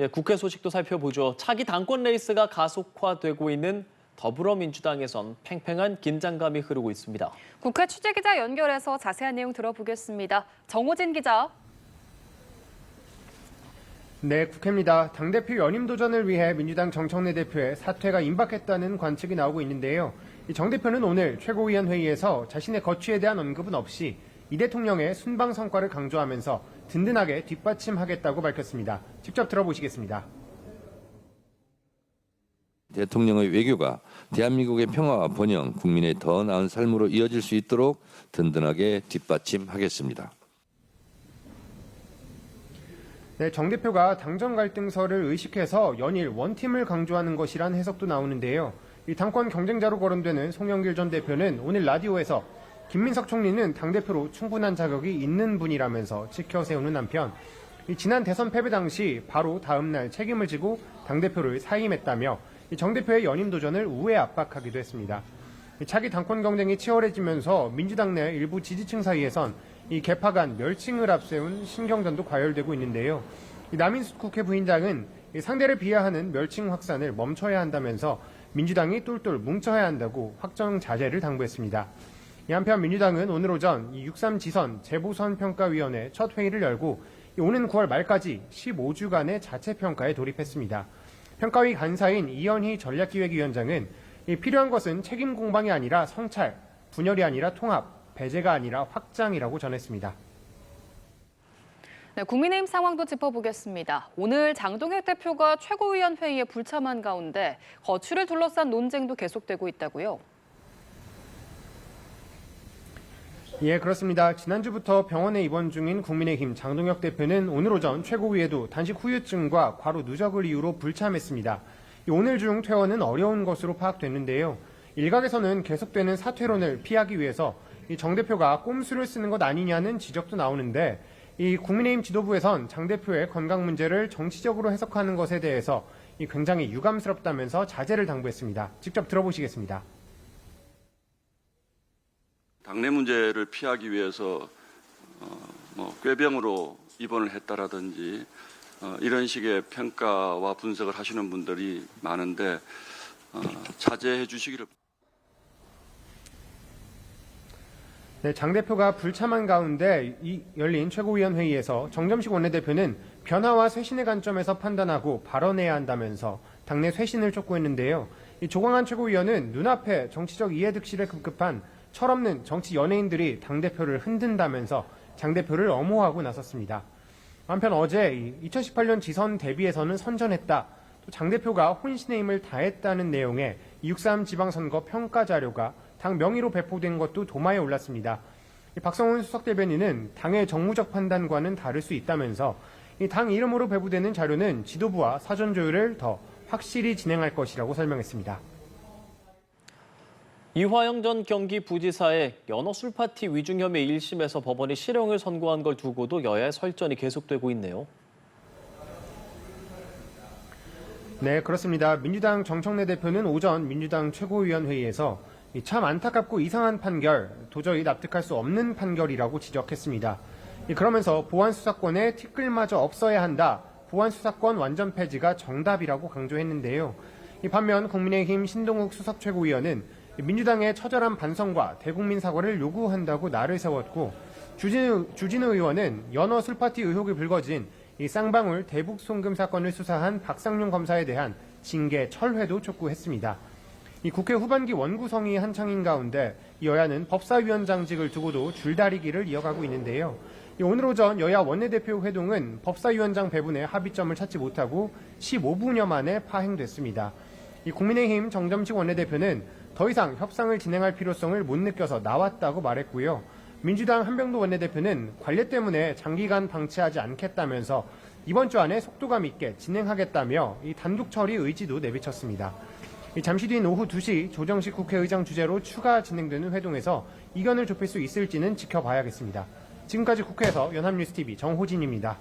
예, 국회 소식도 살펴보죠. 차기 당권 레이스가 가속화되고 있는 더불어민주당에선 팽팽한 긴장감이 흐르고 있습니다. 국회 취재기자 연결해서 자세한 내용 들어보겠습니다. 정호진 기자. 네, 국회입니다. 당대표 연임 도전을 위해 민주당 정청래 대표의 사퇴가 임박했다는 관측이 나오고 있는데요. 정 대표는 오늘 최고위원 회의에서 자신의 거취에 대한 언급은 없이 이 대통령의 순방 성과를 강조하면서 든든하게 뒷받침하겠다고 밝혔습니다. 직접 들어보시겠습니다. 대통령의 외교가 대한민국의 평화와 번영, 국민의 더 나은 삶으로 이어질 수 있도록 든든하게 뒷받침하겠습니다. 네, 정 대표가 당정 갈등설을 의식해서 연일 원팀을 강조하는 것이란 해석도 나오는데요. 이 당권 경쟁자로 거론되는 송영길 전 대표는 오늘 라디오에서 김민석 총리는 당대표로 충분한 자격이 있는 분이라면서 지켜세우는 한편 지난 대선 패배 당시 바로 다음 날 책임을 지고 당대표를 사임했다며 정 대표의 연임 도전을 우회 압박하기도 했습니다. 차기 당권 경쟁이 치열해지면서 민주당 내 일부 지지층 사이에선 이 개파 간 멸칭을 앞세운 신경전도 과열되고 있는데요. 남인숙 국회 부인장은 상대를 비하하는 멸칭 확산을 멈춰야 한다면서 민주당이 똘똘 뭉쳐야 한다고 확정 자제를 당부했습니다. 한편 민주당은 오늘 오전 6.3 지선 재보선평가위원회 첫 회의를 열고 오는 9월 말까지 15주간의 자체평가에 돌입했습니다. 평가위 간사인 이현희 전략기획위원장은 필요한 것은 책임 공방이 아니라 성찰, 분열이 아니라 통합, 배제가 아니라 확장이라고 전했습니다. 네, 국민의힘 상황도 짚어보겠습니다. 오늘 장동혁 대표가 최고위원 회의에 불참한 가운데 거취를 둘러싼 논쟁도 계속되고 있다고요? 예, 그렇습니다. 지난주부터 병원에 입원 중인 국민의힘 장동혁 대표는 오늘 오전 최고위에도 단식 후유증과 과로 누적을 이유로 불참했습니다. 오늘 중 퇴원은 어려운 것으로 파악됐는데요. 일각에서는 계속되는 사퇴론을 피하기 위해서 정 대표가 꼼수를 쓰는 것 아니냐는 지적도 나오는데 이 국민의힘 지도부에선 장 대표의 건강 문제를 정치적으로 해석하는 것에 대해서 굉장히 유감스럽다면서 자제를 당부했습니다. 직접 들어보시겠습니다. 당내 문제를 피하기 위해서 꾀병으로 입원을 했다라든지 이런 식의 평가와 분석을 하시는 분들이 많은데 자제해 주시기를. 네, 장 대표가 불참한 가운데 열린 최고위원 회의에서 정점식 원내대표는 변화와 쇄신의 관점에서 판단하고 발언해야 한다면서 당내 쇄신을 촉구했는데요. 조광한 최고위원은 눈앞에 정치적 이해득실에 급급한 철없는 정치 연예인들이 당대표를 흔든다면서 장 대표를 엄호하고 나섰습니다. 한편 어제 2018년 지선 대비에서는 선전했다. 또 장 대표가 혼신의 힘을 다했다는 내용의 6.3 지방선거 평가 자료가 당 명의로 배포된 것도 도마에 올랐습니다. 박성훈 수석대변인은 당의 정무적 판단과는 다를 수 있다면서 당 이름으로 배부되는 자료는 지도부와 사전 조율을 더 확실히 진행할 것이라고 설명했습니다. 이화영 전 경기부지사의 연어 술파티 위중 혐의 1심에서 법원이 실형을 선고한 걸 두고도 여야의 설전이 계속되고 있네요. 네, 그렇습니다. 민주당 정청래 대표는 오전 민주당 최고위원 회의에서 참 안타깝고 이상한 판결, 도저히 납득할 수 없는 판결이라고 지적했습니다. 그러면서 보안수사권에 티끌마저 없어야 한다. 보안수사권 완전 폐지가 정답이라고 강조했는데요. 반면 국민의힘 신동욱 수석 최고위원은 민주당의 처절한 반성과 대국민 사과를 요구한다고 날을 세웠고 주진우 의원은 연어 술파티 의혹이 불거진 이 쌍방울 대북 송금 사건을 수사한 박상용 검사에 대한 징계 철회도 촉구했습니다. 이 국회 후반기 원구성이 한창인 가운데 여야는 법사위원장직을 두고도 줄다리기를 이어가고 있는데요. 오늘 오전 여야 원내대표 회동은 법사위원장 배분에 합의점을 찾지 못하고 15분여 만에 파행됐습니다. 이 국민의힘 정점식 원내대표는 더 이상 협상을 진행할 필요성을 못 느껴서 나왔다고 말했고요. 민주당 한병도 원내대표는 관례 때문에 장기간 방치하지 않겠다면서 이번 주 안에 속도감 있게 진행하겠다며 이 단독 처리 의지도 내비쳤습니다. 잠시 뒤인 오후 2시 조정식 국회의장 주재로 추가 진행되는 회동에서 이견을 좁힐 수 있을지는 지켜봐야겠습니다. 지금까지 국회에서 연합뉴스TV 정호진입니다.